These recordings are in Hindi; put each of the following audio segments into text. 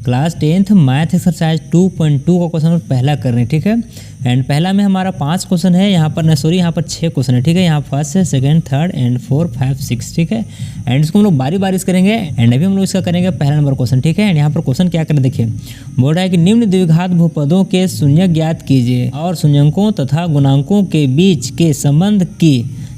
क्लास 10th मैथ एक्सरसाइज 2.2 का क्वेश्चन पहला कर रहे हैं, ठीक है। एंड पहला में हमारा 5 क्वेश्चन है, यहाँ पर यहाँ पर 6 क्वेश्चन है, ठीक है। यहाँ फर्स्ट है, सेकंड, थर्ड एंड 4, 5, 6, ठीक है। एंड इसको हम लोग बारी बारी से करेंगे। एंड अभी हम लोग इसका करेंगे पहला नंबर क्वेश्चन, ठीक है। एंड यहाँ पर क्वेश्चन क्या करें, देखिए बोल रहा है कि निम्न द्विघात बहुपदों के शून्यक ज्ञात कीजिए और शून्यकों तथा गुणांकों के बीच के संबंध की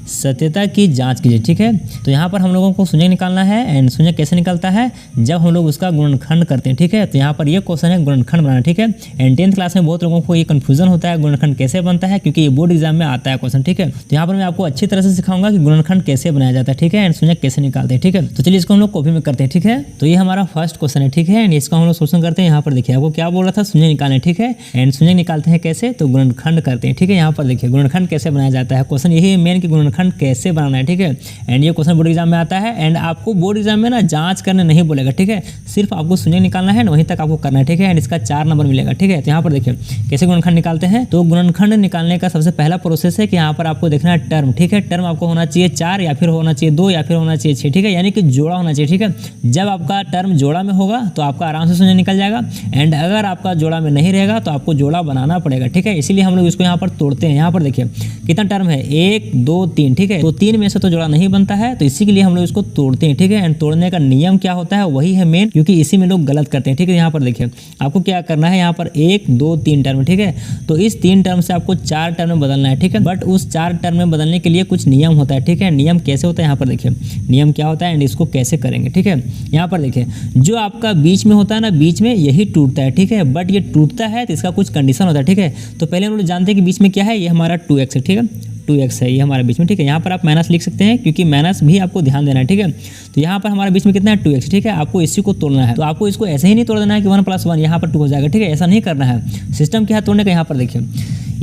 सत्यता की जांच कीजिए, ठीक है। तो यहाँ पर हम लोगों को शून्यक निकालना है। एंड शून्यक कैसे निकलता है, जब हम लोग उसका गुणनखंड करते हैं, ठीक है। तो यहाँ पर ये क्वेश्चन है गुणनखंड बनाना, ठीक है। एंड 10th क्लास में बहुत लोगों को ये कंफ्यूजन होता है गुणनखंड कैसे बनता है, क्योंकि ये बोर्ड एग्जाम में आता है क्वेश्चन, ठीक है। तो यहाँ पर मैं आपको अच्छी तरह से सिखाऊंगा कि गुणनखंड कैसे बनाया जाता है, ठीक है। एंड शून्यक कैसे निकालते हैं, ठीक है। तो चलिए इसको हम लोग कॉपी में करते हैं, ठीक है। तो ये हमारा फर्स्ट क्वेश्चन है, ठीक है। एंड इसका हम लोग सोल्यूशन करते हैं। यहाँ पर देखिए आपको क्या बोल रहा था, शून्य निकालने, ठीक है। एंड शून्य निकालते हैं कैसे, तो गुणनखंड करते हैं, ठीक है। यहाँ पर देखिए गुणनखंड कैसे बनाया जाता है, क्वेश्चन यही है मेन कि गुणनखंड कैसे बनाना है, ठीक है। एंड ये क्वेश्चन बोर्ड एग्जाम में आता है। एंड आपको बोर्ड एग्जाम में ना जांच करने नहीं बोलेगा, ठीक है। सिर्फ आपको शून्य निकालना है, वहीं तक आपको करना है, ठीक है। एंड इसका 4 नंबर मिलेगा, ठीक है। तो यहाँ पर देखिए कैसे गुणनखंड निकालते हैं। तो गुणनखंड निकालने का सबसे पहला प्रोसेस है कि यहाँ पर आपको देखना है टर्म, ठीक है। टर्म आपको होना चाहिए 4 या फिर होना चाहिए 2 या फिर होना चाहिए 6, ठीक है। यानी कि जोड़ा होना चाहिए, ठीक है। जब आपका टर्म जोड़ा में होगा तो आपका आराम से शून्य निकल जाएगा। एंड अगर आपका जोड़ा में नहीं रहेगा तो आपको जोड़ा बनाना पड़ेगा, ठीक है। इसीलिए हम लोग इसको यहाँ पर तोड़ते हैं। यहाँ पर देखिए कितना टर्म है, 1, 2, 3, ठीक है। तो 3 में से तो जोड़ा नहीं बनता है, तो इसी के लिए हम लोग इसको तोड़ते हैं, ठीक है। एंड तोड़ने का नियम क्या होता है वही है मेन, क्योंकि इसी में लोग गलत करते हैं, ठीक है। यहाँ पर देखिए आपको क्या करना है, यहाँ पर 1, 2, 3 टर्म, ठीक है। तो इस 3 टर्म से आपको 4 टर्म में बदलना है, ठीक है। बट उस 4 टर्म में बदलने के लिए कुछ नियम होता है, ठीक है। नियम कैसे होता है, यहाँ पर देखिए नियम क्या होता है एंड इसको कैसे करेंगे, ठीक है। यहाँ पर देखिए जो आपका बीच में होता है ना, बीच में यही टूटता है, ठीक है। बट ये टूटता है तो इसका कुछ कंडीशन होता है, ठीक है। तो पहले हम लोग जानते हैं कि बीच में क्या है, ये हमारा 2x है, ठीक है। 2x है ये हमारे बीच में, ठीक है। यहाँ पर आप माइनस लिख सकते हैं क्योंकि माइनस भी आपको ध्यान देना है, ठीक है। तो यहाँ पर हमारे बीच में कितना है 2x, ठीक है। आपको इसी को तोड़ना है, तो आपको इसको ऐसे ही नहीं तोड़ देना है कि 1 + 1 यहाँ पर 2 हो जाएगा, ठीक है। ऐसा नहीं करना है। सिस्टम क्या है तोड़ने का, यहाँ पर देखिए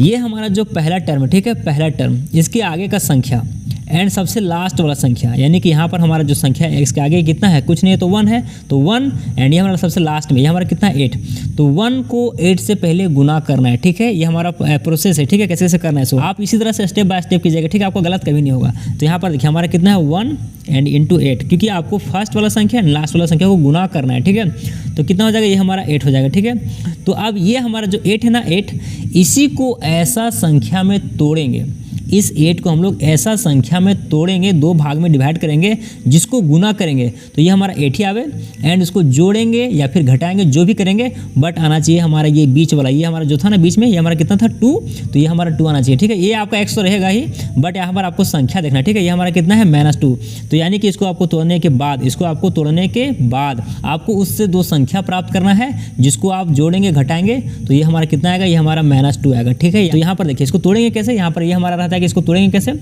ये हमारा जो पहला टर्म है, ठीक है। पहला टर्म इसके आगे का संख्या एंड सबसे लास्ट वाला संख्या, यानी कि यहाँ पर हमारा जो संख्या है इसके आगे कितना है, कुछ नहीं है तो 1 है, तो 1। एंड ये हमारा सबसे लास्ट में ये हमारा कितना है 8, तो 1 को 8 से पहले गुना करना है, ठीक है। ये हमारा प्रोसेस है, ठीक है। कैसे कैसे करना है, सो आप इसी तरह से स्टेप बाय स्टेप कीजिएगा, ठीक है। आपको गलत कभी नहीं होगा। तो यहाँ पर देखिए हमारा कितना है 1 एंड इंटू 8, क्योंकि आपको फर्स्ट वाला संख्या एंड लास्ट वाला संख्या को गुना करना है, ठीक है। तो कितना हो जाएगा, ये हमारा 8 हो जाएगा, ठीक है। तो अब ये हमारा जो 8 है ना, 8 इसी को ऐसा संख्या में तोड़ेंगे, इस 8 को हम लोग ऐसा संख्या में तोड़ेंगे, 2 भाग में डिवाइड करेंगे, जिसको गुना करेंगे तो ये हमारा 8 ही आवे। एंड इसको जोड़ेंगे या फिर घटाएंगे, जो भी करेंगे, बट आना चाहिए हमारा ये बीच वाला, ये हमारा जो था ना बीच में, ये हमारा कितना था 2, तो ये हमारा 2 आना चाहिए, ठीक है। ये आपका x तो रहेगा ही, बट यहाँ पर आपको संख्या देखना, ठीक है। ये हमारा कितना है -2, तो यानी कि इसको आपको तोड़ने के बाद, इसको आपको तोड़ने के बाद आपको उससे 2 संख्या प्राप्त करना है, जिसको आप जोड़ेंगे घटाएंगे, तो ये हमारा कितना आएगा, ये हमारा -2 आएगा, ठीक है। तो यहाँ पर देखिए इसको तोड़ेंगे कैसे, यहाँ पर ये हमारा रहता है कि इसको तोड़ेंगे कैसे।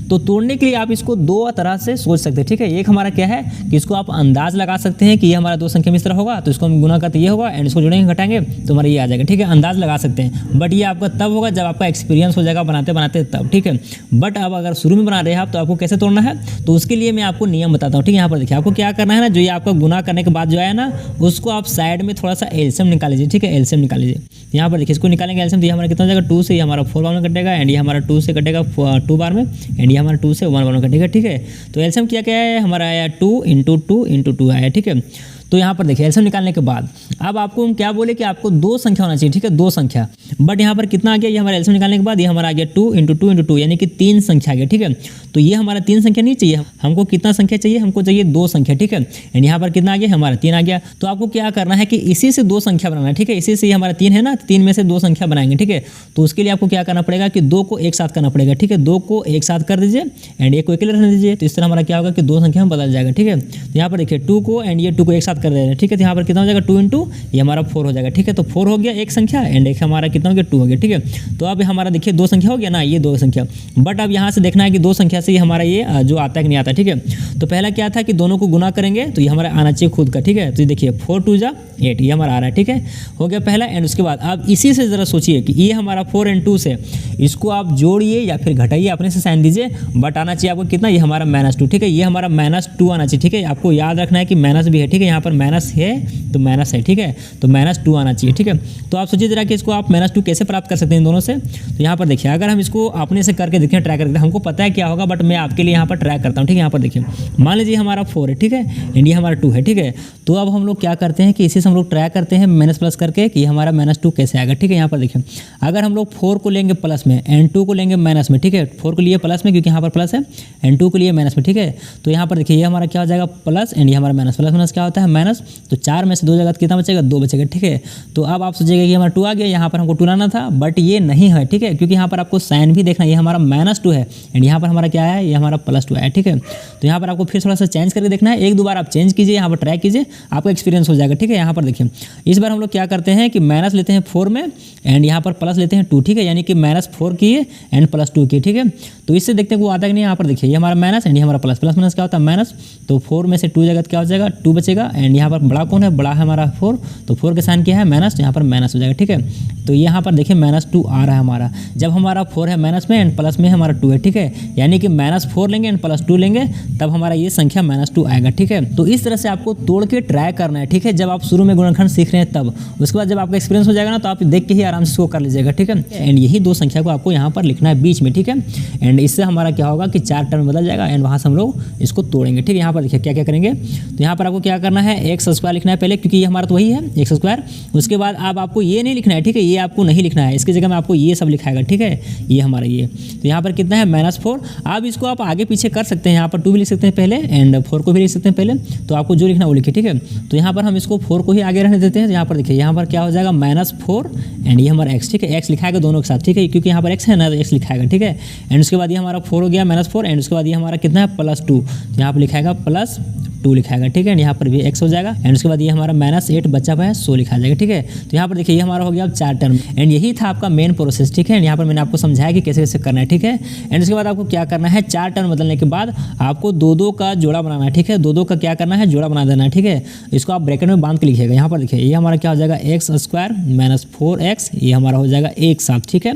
तो तोड़ने के लिए आप इसको 2 तरह से सोच सकते हैं, ठीक है। एक हमारा क्या है कि इसको आप अंदाज लगा सकते हैं कि ये हमारा 2 संख्या में इस तरह होगा, तो इसको हम गुना करते ये होगा, एंड इसको जोड़ेंगे घटाएंगे तो हमारा ये आ जाएगा, ठीक है। अंदाज लगा सकते हैं, बट ये आपका तब होगा जब आपका एक्सपीरियंस हो जाएगा बनाते बनाते तब, ठीक है। बट अब अगर शुरू में बना रहे हैं आप, तो आपको कैसे तोड़ना है, तो उसके लिए मैं आपको नियम बताता हूँ, ठीक है। यहाँ पर देखिए आपको क्या करना है ना, जो ये आपका गुना करने के बाद जो है ना, उसको आप साइड में थोड़ा सा एलसीएम निकाल लीजिए, ठीक है। एलसीएम निकाल लीजिए। यहाँ पर देखिए इसको निकालेंगे एलसीएम, तो ये हमारा कितना हो जाएगा 2 से, ये हमारा 4 बार में कटेगा, एंड ये हमारा 2 से कटेगा 2 बार में, एंड ये हमारा 2 से 1 बार में कटेगा, ठीक है। तो एलसीएम क्या क्या है हमारा आया 2 × 2 × 2 आया, ठीक है। तो यहाँ पर देखिए एलसीएम निकालने के बाद अब आपको हम क्या बोले कि आपको 2 संख्या होना चाहिए, ठीक है, 2 संख्या। बट यहाँ पर कितना आ गया, ये हमारा एलसीएम निकालने के बाद ये हमारा आ गया 2 × 2 × 2, यानी कि 3 संख्या आ गया, ठीक है। तो ये हमारा 3 संख्या नहीं चाहिए, हमको कितना संख्या चाहिए, हमको चाहिए 2 संख्या, ठीक है। एंड यहाँ पर कितना आ गया, हमारा 3 आ गया। तो आपको क्या करना है कि इसी से 2 संख्या बनाना है, ठीक है। इसी से हमारा 3 है ना, 3 में से 2 संख्या बनाएंगे, ठीक है। तो उसके लिए आपको क्या करना पड़ेगा कि 2 को एक साथ करना पड़ेगा, ठीक है। 2 को एक साथ कर दीजिए एंड 1 को अकेले रहने दीजिए, तो इस तरह हमारा क्या होगा कि 2 संख्या में बदल जाएगा, ठीक है। तो यहाँ पर देखिए 2 को एंड ये 2 को एक साथ कर दे रहे हैं, ठीक है। तो यहाँ पर कितना हो जाएगा 2 × ये हमारा 4 हो जाएगा, ठीक है। तो 4 हो गया एक संख्या, एंड एक हमारा कितना हो गया 2 हो गया, ठीक है। तो अब हमारा देखिए 2 संख्या हो गया ना, ये 2 संख्या। बट अब यहाँ से देखना है कि 2 संख्या से हमारा ये जो आता है कि नहीं आता, ठीक है। तो पहला क्या था कि दोनों को गुना करेंगे, तो ये हमारा आना चाहिए खुद का, ठीक है। तो ये देखिए 4 × 2 = 8, ये हमारा आ रहा है, ठीक है। हो गया पहला। एंड उसके बाद अब इसी से जरा सोचिए कि ये हमारा 4 × 2 से इसको आप जोड़िए या फिर घटाइए, अपने से साइन दीजिए, बट आना चाहिए आपको कितना, ये हमारा -2, ठीक है। ये हमारा -2 आना चाहिए, ठीक है। आपको याद रखना है कि माइनस भी है, ठीक है। यहाँ पर माइनस है तो माइनस है, ठीक है, तो -2 आना चाहिए, ठीक है। तो आप सोचिए जरा कि इसको आप -2 कैसे प्राप्त कर सकते हैं इन दोनों से। तो यहाँ पर देखिए अगर हम इसको अपने से करके देखें, ट्राई करके, हमको पता है क्या होगा, बट मैं आपके लिए यहाँ पर ट्राई करता हूँ, ठीक है। यहाँ पर देखिए मान लीजिए हमारा 4 है, ठीक है, एंड ये हमारा 2 है, ठीक है। तो अब हम लोग क्या करते हैं कि इसी से हम लोग ट्राई करते हैं माइनस प्लस करके कि हमारा -2 कैसे आएगा, ठीक है। यहाँ पर देखिए अगर हम लोग 4 को लेंगे प्लस में एंड 2 को लेंगे माइनस में, ठीक है, 4 को लिए प्लस में क्योंकि यहाँ पर प्लस है एंड 2 को लिए माइनस में, ठीक है। तो यहाँ पर देखिए ये हमारा क्या हो जाएगा प्लस एंड ये हमारा माइनस, प्लस माइनस क्या होता है माइनस। तो 4 में से 2 जगह कितना बचेगा, 2 बचेगा, ठीक है। तो अब आप सोचिएगा कि हमारा 2 आ गया, यहाँ पर हमको 2 लाना था बट ये नहीं है, ठीक है, क्योंकि यहाँ पर आपको साइन भी देखना है, ये हमारा -2 है एंड यहाँ पर हमारा क्या है, ये हमारा +2 है, ठीक है। तो यहाँ पर आपको फिर थोड़ा सा चेंज करके देखना है, एक दो बार आप चेंज कीजिए, यहाँ पर ट्राई कीजिए, आपका एक्सपीरियंस हो जाएगा, ठीक है। यहाँ पर देखिए इस बार हम लोग क्या करते हैं कि माइनस लेते हैं 4 में एंड यहाँ पर प्लस लेते हैं 2, ठीक है, यानी कि -4 किए एंड +2 किए, ठीक है। तो इससे देखते हैं वो आता है कि नहीं। यहाँ पर देखिए ये हमारा माइनस एंड ये हमारा प्लस, प्लस माइनस क्या होता है माइनस। तो 4 में से 2 जगह क्या हो जाएगा, 2 बचेगा एंड यहाँ पर बड़ा कौन है, बड़ा है हमारा 4, तो 4 के साइन क्या है माइनस, तो यहाँ पर माइनस हो जाएगा, ठीक है। तो यहाँ पर देखिए -2 आ रहा है हमारा, जब हमारा 4 है माइनस में एंड प्लस में हमारा 2 है, ठीक है, यानी कि -4 लेंगे एंड +2 लेंगे तब हमारा ये संख्या -2 आएगा, ठीक है। तो इस तरह से आपको तोड़ के ट्राई करना है, ठीक है, जब आप शुरू में गुणनखंड सीख रहे हैं तब। उसके बाद जब आपका एक्सपीरियंस हो जाएगा ना तो आप देख के ही आराम से इसको कर लीजिएगा, ठीक है। एंड यही 2 संख्या को आपको यहाँ पर लिखना है बीच में, ठीक है। एंड इससे हमारा क्या होगा कि 4 टर्म बदल जाएगा एंड वहाँ से हम लोग इसको तोड़ेंगे, ठीक है। यहाँ पर देखिए क्या क्या करेंगे, तो यहाँ पर आपको क्या करना है, x² लिखना है पहले, क्योंकि ये हमारा तो वही है x²। उसके बाद अब आपको ये नहीं लिखना है, ठीक है, ये आपको नहीं लिखना है, इसकी जगह में आपको ये सब लिखाएगा, ठीक है, ये हमारा ये। तो यहाँ पर कितना है -4। अब इसको आप आगे पीछे कर सकते हैं, यहाँ पर 2 भी लिख सकते हैं पहले एंड 4 को भी लिख सकते हैं पहले, तो आपको जो लिखना वो लिखिए, ठीक है। तो यहाँ पर हम इसको 4 को ही आगे रहने देते हैं। यहाँ पर देखिए यहाँ पर क्या हो जाएगा -4 एंड ये हमारा x, ठीक है, x लिखाएगा दोनों के साथ, ठीक है, क्योंकि यहाँ पर x है ना तो x लिखाएगा, ठीक है। एंड उसके बाद ये हमारा 4 हो गया -4 एंड उसके बाद ये हमारा कितना है +2, तो यहाँ पर लिखाएगा +2 लिखाएगा, ठीक है। यहाँ पर भी x हो जाएगा एंड उसके बाद ये हमारा -8 बचा हुआ है 100 लिखा जाएगा, ठीक है। तो यहाँ पर देखिए ये हमारा हो गया अब 4 टर्म एंड यही था आपका मेन प्रोसेस, ठीक है। यहाँ पर मैंने आपको समझाया कि कैसे कैसे करना है, ठीक है। एंड उसके बाद आपको क्या करना है, 4 टर्म बदलने के बाद आपको 2-2 का जोड़ा बनाना है, ठीक है, 2-2 का क्या करना है, जोड़ा बना देना है, ठीक है। इसको आप ब्रैकेट में बांध के लिखिएगा। यहाँ पर देखिए ये हमारा क्या हो जाएगा x² -4x, ये हमारा हो जाएगा एक साथ, ठीक है।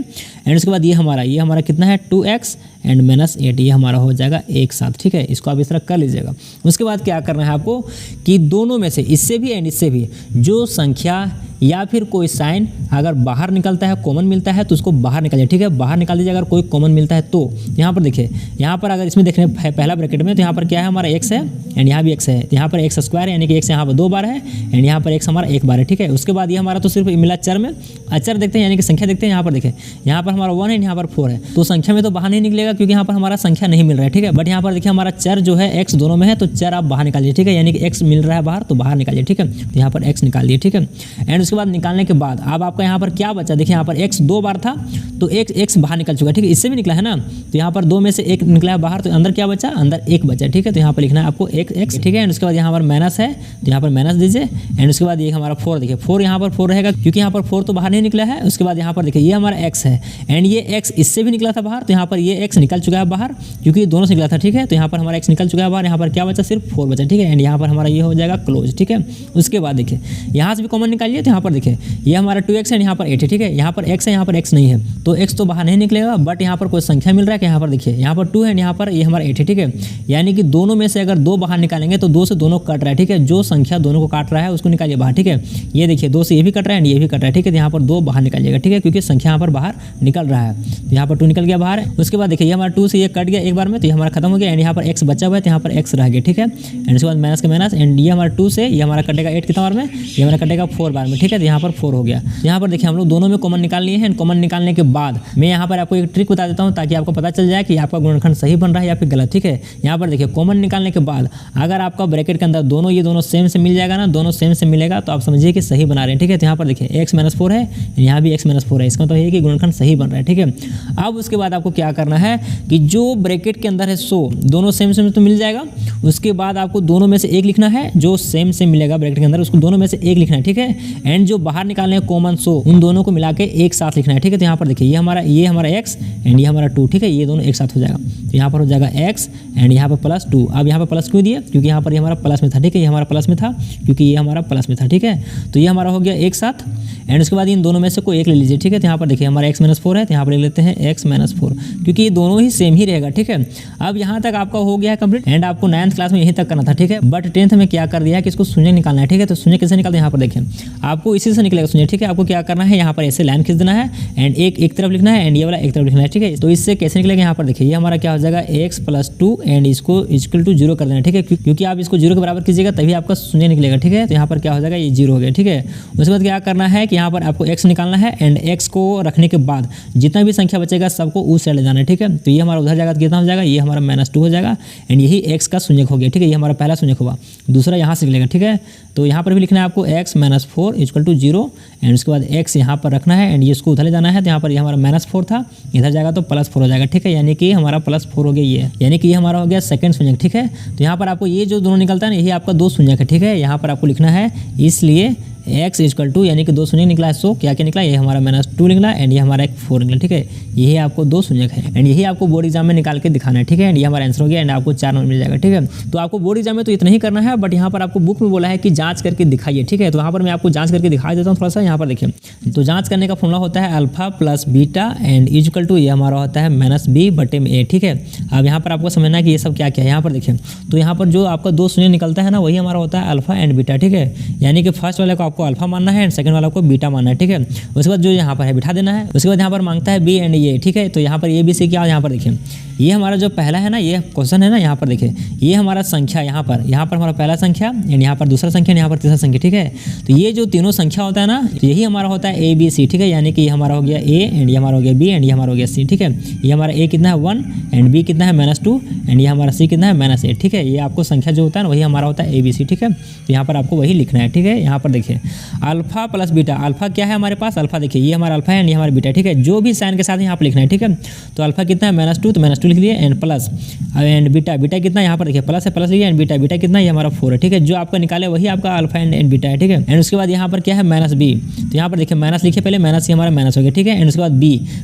एंड उसके बाद ये हमारा कितना है 2x एंड -8, ये हमारा हो जाएगा एक साथ, ठीक है। इसको आप इस तरह कर लीजिएगा। उसके बाद क्या करना है आपको कि दोनों में से इससे भी एंड इससे भी जो संख्या या फिर कोई साइन अगर बाहर निकलता है, कॉमन मिलता है तो उसको बाहर निकालिए, ठीक है, बाहर निकाल दीजिए अगर कोई कॉमन मिलता है तो। यहाँ पर देखिए यहाँ पर अगर इसमें देखने पहला ब्रैकेट में तो यहाँ पर क्या है हमारा x है एंड यहाँ भी x है, तो यहाँ पर x² यानी कि x यहाँ पर 2 बार है एंड यहाँ पर x हमारा 1 बार है, ठीक है। उसके बाद ये हमारा तो सिर्फ मिला चर में, अचर देखते हैं यानी कि संख्या देखते हैं। यहाँ पर देखिए यहाँ पर हमारा 1 है, यहाँ पर 4 है, तो संख्या में तो बाहर नहीं निकलेगा क्योंकि यहाँ पर हमारा संख्या नहीं मिल रहा है, ठीक है। बट यहाँ पर देखिए हमारा चर जो है x दोनों में है, तो चर आप बाहर निकालिए, ठीक है, यानी कि x मिल रहा है बाहर तो बाहर निकालिए, ठीक है। तो यहाँ पर x निकाल दिए, ठीक है। एंड उसके बाद निकालने के बाद अब आपका यहाँ पर क्या बचा, देखिए यहाँ पर x 2 बार था तो x बाहर निकल चुका है, ठीक है, इससे भी निकला है ना, तो यहाँ पर 2 में से 1 निकला है बाहर, तो अंदर क्या बचा, अंदर 1 बचा, ठीक है। तो यहाँ पर लिखना है आपको x, ठीक है। एंड उसके बाद यहाँ पर माइनस है तो यहाँ पर माइनस दीजिए एंड उसके बाद ये हमारा 4, देखिए 4 यहाँ पर 4 रहेगा क्योंकि यहाँ पर 4 तो बाहर नहीं निकला है। उसके बाद यहाँ पर देखिए ये हमारा x है एंड ये x इससे भी निकला था बाहर, तो यहाँ पर ये x निकल चुका है बाहर क्योंकि दोनों से निकला था, ठीक है। तो यहाँ पर हमारा x निकल चुका है बाहर, यहाँ पर क्या बचा, सिर्फ 4 बचा, ठीक है। एंड यहाँ पर हमारा ये हो जाएगा क्लोज, ठीक है। उसके बाद देखिए यहाँ से भी कॉमन निकालिए, तो यहाँ पर देखिए ये हमारा 2x है, यहाँ पर 8 है, ठीक है। यहाँ पर x है, यहाँ पर x नहीं है, तो x तो बाहर नहीं निकलेगा, बट यहाँ पर कोई संख्या मिल रहा है कि यहाँ पर देखिए यहाँ पर 2 है, यहाँ पर ये हमारा 8 है, ठीक है। यानी कि दोनों में से अगर 2 बाहर निकालेंगे तो 2 से दोनों कट रहा है, ठीक है। जो संख्या दोनों को काट रहा है उसको निकालिए बाहर, ठीक है। ये देखिए 2 से ये भी कट रहा है ये भी कट रहा है, ठीक है। तो यहाँ पर 2 बाहर निकालिएगा, ठीक है, क्योंकि संख्या यहाँ पर बाहर निकल रहा है, तो यहाँ पर 2 निकल गया बाहर। उसके बाद देखिए ये हमारा 2 से ये कट गया एक बार में, तो ये हमारा खत्म हो गया एंड यहाँ पर x बचा हुआ है, तो यहाँ पर x रह गया, ठीक है। एंड उसके बाद माइनस का माइनस एंड ये हमारा 2 से ये हमारा कटेगा 8 कितना बार में, ये हमारा कटेगा 4 बार में, ठीक है। तो यहाँ पर 4 हो गया। यहाँ पर देखिए हम लोग दोनों में कॉमन निकाल लिए हैं। कॉमन निकालने के बाद मैं यहाँ पर आपको एक ट्रिक बता देता हूँ ताकि आपको पता चल जाए कि आपका गुणनखंड सही बन रहा है या फिर गलत, ठीक है। यहाँ पर देखिए कॉमन निकालने के बाद अगर आपका ब्रैकेट के अंदर दोनों ये दोनों सेम से मिल जाएगा ना, दोनों सेम से मिलेगा तो आप समझिए कि सही बना रहे हैं, ठीक है। तो यहाँ पर देखिए x - 4 है, यहाँ भी x - 4 है, इसका मतलब ये कि गुणनखंड सही बन रहा है, ठीक है। अब उसके बाद आपको क्या करना है कि जो ब्रैकेट के अंदर है 100 दोनों सेम तो मिल जाएगा। उसके बाद आपको दोनों में से एक लिखना है, जो सेम मिलेगा ब्रैकेट के अंदर उसको दोनों में से एक लिखना है, ठीक है। एंड जो बाहर निकालने हैं कॉमन, सो उन दोनों को मिला के एक साथ लिखना है, ठीक है। तो यहाँ पर देखिए ये हमारा x एंड ये हमारा 2, ठीक है, ये दोनों एक साथ हो जाएगा। तो यहाँ पर हो जाएगा x एंड यहाँ पर प्लस 2। अब यहाँ पर प्लस क्यों दिया, क्योंकि यहाँ पर ये हमारा प्लस में था, ठीक है, ये हमारा प्लस में था क्योंकि ये हमारा प्लस में था, ठीक है। तो ये हमारा हो गया एक साथ एंड उसके बाद इन दोनों में से कोई एक ले लीजिए, ठीक है। तो यहाँ पर देखिए हमारा x-4 है, तो यहाँ पर ले लेते हैं x-4 क्योंकि ये दोनों ही सेम ही रहेगा, ठीक है। अब यहाँ तक आपका हो गया है कंप्लीट एंड आपको 9th क्लास में यहीं तक करना था, ठीक है। बट 10th में क्या कर दिया है कि इसको शून्य निकालना है, ठीक है। तो शून्य कैसे निकालते हैं, यहाँ पर देखिए आपको इसी से निकलेगा शून्य, ठीक है। आपको क्या करना है, यहाँ पर ऐसे लाइन खींच देना है एंड एक तरफ लिखना है एंड ये वाला एक तरफ लिखना है, ठीक है। तो इससे कैसे निकलेगा, यहाँ पर देखिए ये हमारा क्या हो जाएगा x+2 एंड इसको इक्वल टू 0 कर देना है, ठीक है। क्योंकि आप इसको 0 के बराबर कीजिएगा तभी आपका शून्य निकलेगा, ठीक है। तो यहाँ पर क्या हो जाएगा, ये 0 हो गया, ठीक है। उसके बाद क्या करना है कि यहाँ पर आपको x निकालना है एंड x को रखने के बाद जितना भी संख्या बचेगा सबको उस साइड ले जाना है, ठीक है। तो ये हमारा उधर जाएगा तो कितना हो जाएगा, ये हमारा -2 हो जाएगा एंड यही x का शून्यक हो गया, ठीक है। ये हमारा पहला शून्यक होगा, दूसरा यहाँ से निकलेगा, ठीक है। तो यहाँ पर भी लिखना है आपको x-4 इक्वल टू 0 एंड उसके बाद x यहाँ पर रखना है एंड ये इसको उधर ले जाना है। तो यहाँ पर ये हमारा -4 था, इधर जाएगा तो +4 हो जाएगा, ठीक है। यानी कि हमारा +4 हो गया ये, यानी कि ये हमारा हो गया सेकंड शून्यक, ठीक है। तो यहाँ पर आपको ये जो दोनों निकलता है ना, यही आपका 2 शून्यक है, ठीक है। यहाँ पर आपको लिखना है इसलिए x इक्वल टू यानी कि 2 शून्य निकला है, सो क्या क्या निकला, ये हमारा -2 निकला एंड ये हमारा 4 निकला, ठीक है। यही आपको 2 शून्यक है एंड यही आपको बोर्ड एग्जाम में निकाल के दिखाना है, ठीक है। एंड ये हमारा आंसर हो गया एंड आपको 4 नंबर मिल जाएगा, ठीक है। तो आपको बोर्ड एग्जाम में तो इतना ही करना है, बट यहाँ पर आपको बुक में बोला है कि जांच करके दिखाइए, ठीक है। तो यहाँ पर मैं आपको जांच करके दिखा देता हूँ थोड़ा सा। यहाँ पर देखिए तो जांच करने का फॉर्मूला होता है alpha plus beta and equal to ये हमारा होता है -b/a, ठीक है। अब यहाँ पर आपको समझना है कि ये सब क्या क्या है। यहाँ पर देखिए तो यहाँ पर जो आपका 2 शून्य निकलता है ना, वही हमारा होता है अल्फा एंड बीटा, ठीक है। यानी कि फर्स्ट वाले को आपको अल्फा मानना है, सेकंड वाला को बीटा मानना है, ठीक है। उसके बाद जो यहाँ पर है बिठा देना है। उसके बाद यहाँ पर मांगता है बी एंड ए, ठीक है। तो यहाँ पर ए बी सी क्या, यहाँ पर देखिए ये हमारा जो पहला है ना, ये क्वेश्चन है ना, यहाँ पर देखिए ये हमारा संख्या यहाँ पर हमारा पहला संख्या एंड यहाँ पर दूसरा संख्या, यहाँ पर तीसरा संख्या, ठीक है। तो ये जो तीनों संख्या होता है ना, यही हमारा होता है ए बी सी, ठीक है। यानी कि ये हमारा हो गया ए एंड ये हमारा हो गया बी एंड ये हमारा हो गया सी, ठीक है। ये हमारा ए कितना है 1 एंड बी कितना है -2 एंड ये हमारा सी कितना है -8, ठीक है। ये आपको संख्या जो होता है ना, वही हमारा होता है ए बी सी, ठीक है। तो यहाँ पर आपको वही लिखना है, ठीक है। यहाँ पर देखिए अल्फा प्लस बीटा, अल्फा क्या है हमारे पास, अल्फा देखिए ये हमारा अल्फा है एंड ये हमारा बीटा, ठीक है। जो भी साइन के साथ यहाँ पर लिखना है, ठीक है। तो अल्फा कितना है -2, तो -2 लिख लिए एंड प्लस एंड बीटा कितना यहाँ पर देखिए प्लस है, प्लस लिया एंड बीटा कितना ये हमारा 4 है, ठीक है। जो आपका निकाले वही आपका अल्फा एंड बीटा है, ठीक है। एंड उसके बाद यहाँ पर क्या है -b, तो यहाँ पर देखिए माइनस लिखिए पहले, माइनस ये हमारा माइनस हो गया, ठीक है। एंड उसके बाद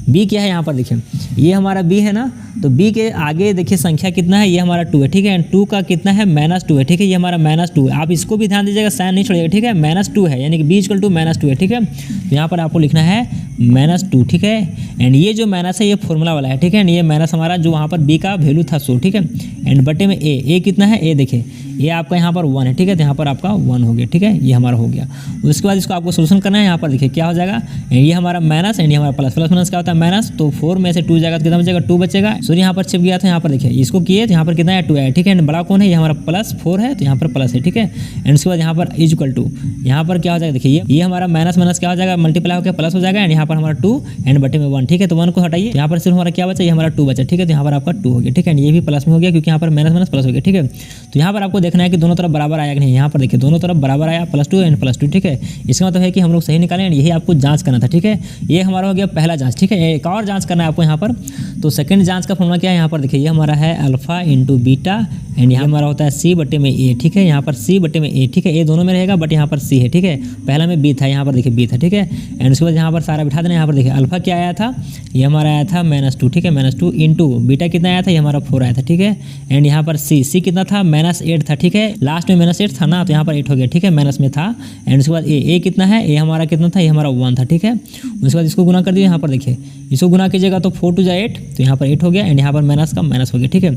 b क्या है, यहाँ पर देखिए ये हमारा b है ना, तो b के आगे देखिए संख्या कितना है, ये हमारा 2 है, ठीक है। एंड 2 का कितना है -2 है, ठीक है। ये हमारा -2 है, आप इसको भी ध्यान दीजिएगा, साइन नहीं छोड़िएगा, ठीक है। -2 है यानी कि b इक्वल टू -2 है, ठीक है। तो यहाँ पर आपको लिखना है -2, ठीक है। एंड ये जो माइनस है ये फॉर्मूला वाला है, ठीक है। एंड ये माइनस हमारा जो वहाँ पर b का वैल्यू था, सो ठीक है। एंड बटे में a कितना है, a देखिए ये आपका यहाँ पर 1 है, ठीक है। तो यहाँ पर आपका 1 हो गया, ठीक है। ये हमारा हो गया। उसके बाद इसको आपको सोल्यूशन करना है। यहाँ पर देखिए क्या हो जाएगा, ये हमारा माइनस एंड ये हमारा प्लस, प्लस माइनस क्या होता है माइनस, तो 4 में से 2 जाएगा तो कितना बचेगा, 2 बचेगा। सॉरी यहाँ पर छिप गया था, यहाँ पर देखिए इसको किए तो यहाँ पर कितना है 2 है, ठीक है। एंड बड़ा कौन है, ये हमारा +4 है, तो यहाँ पर प्लस है, ठीक है। एंड उसके बाद यहाँ पर इक्वल टू, यहाँ पर क्या हो जाएगा देखिए ये हमारा माइनस माइनस क्या हो जाएगा, मल्टीप्लाई होकर प्लस हो जाएगा एंड यहाँ पर हमारा 2 एंड बटे में 1, ठीक है। तो 1 को हटाइए, यहाँ पर सिर्फ हमारा क्या बचा, ये हमारा 2 बचा, ठीक है। तो यहाँ पर आपका 2 हो गया, ठीक है। ये भी प्लस में हो गया क्योंकि यहाँ पर माइनस माइनस प्लस हो गया, ठीक है। तो यहाँ पर आपको देखना है कि दोनों तरफ बराबर आया कि नहीं। यहाँ पर देखिए दोनों तरफ बराबर आया, +2 एंड +2, ठीक है। इसका मतलब है कि हम लोग सही निकाले एंड यही आपको जांच करना था, ठीक है। ये हमारा हो गया पहला जांच, ठीक है। एक और जांच करना है आपको यहाँ पर। तो सेकंड जांच का फॉर्मूला क्या है, यहाँ पर देखिए ये हमारा है अल्फा इंटू बीटा एंड यहाँ हमारा होता है c बटे में a, ठीक है। यहाँ पर c बटे में a, ठीक है। a दोनों में रहेगा बट यहाँ पर c है, ठीक है। पहला में b था, यहाँ पर देखिए b था, ठीक है। एंड उसके बाद यहाँ पर सारा बिठा देना। यहाँ पर देखिए अल्फा क्या आया था, ये हमारा आया था -2, ठीक है। -2 इंटू बीटा कितना आया था, ये हमारा 4 आया था, ठीक है। एंड यहाँ पर c कितना था, -8 था, ठीक है। लास्ट में -8 था ना, तो यहाँ पर 8 हो गया, ठीक है। माइनस में था। एंड उसके बाद a कितना है, a हमारा कितना था, ये हमारा 1 था, ठीक है। उसके बाद इसको गुना कर दिए, यहाँ पर देखिए इसको गुना कीजिएगा तो 4 2 8, तो यहाँ पर 8 हो गया एंड यहाँ पर माइनस का माइनस हो गया, ठीक है।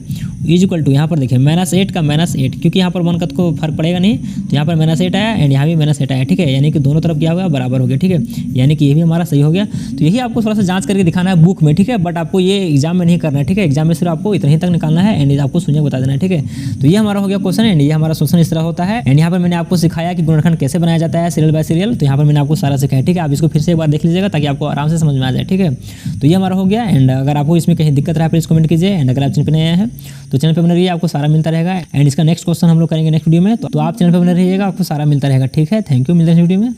इक्वल टू यहाँ पर देखिए -8 का -8, क्योंकि यहाँ पर 1 का को फर्क पड़ेगा नहीं, तो यहाँ पर -8 आया एंड यहाँ भी -8 आया, ठीक है। यानी कि दोनों तरफ क्या होगा, बराबर हो गया, ठीक है। यानी कि ये भी हमारा सही हो गया। तो यही आपको थोड़ा सा जांच करके दिखाना है बुक में, ठीक है। बट आपको ये एग्जाम में नहीं करना है, ठीक है। एग्जाम में सिर्फ आपको इतना ही तक निकालना है एंड आपको शून्य बता देना है, ठीक है। तो ये हमारा हो गया क्वेश्चन एंड ये हमारा सोल्यूशन इस तरह होता है। एंड यहाँ पर मैंने आपको सिखाया कि गुणनखंड कैसे बनाया जाता है सीरियल बाय सीरियल। तो यहाँ पर मैंने आपको सारा सिखाया, ठीक है। आप इसको फिर से एक बार देख लीजिएगा ताकि आपको आराम से समझ में आ जाए, ठीक है। तो ये हमारा हो गया। एंड अगर आपको इसमें कहीं दिक्कत रहा प्लीज कमेंट कीजिए। एंड अगर आप चैनल पर नए हैं तो चैनल पर बने रहिए, आपको सारा मिलता रहेगा। एंड इसका नेक्स्ट क्वेश्चन हम लोग करेंगे नेक्स्ट वीडियो में, तो आप चैनल पर बने रहिएगा, आपको सारा मिलता रहेगा, ठीक है। थैंक यू, मिलते हैं वीडियो में।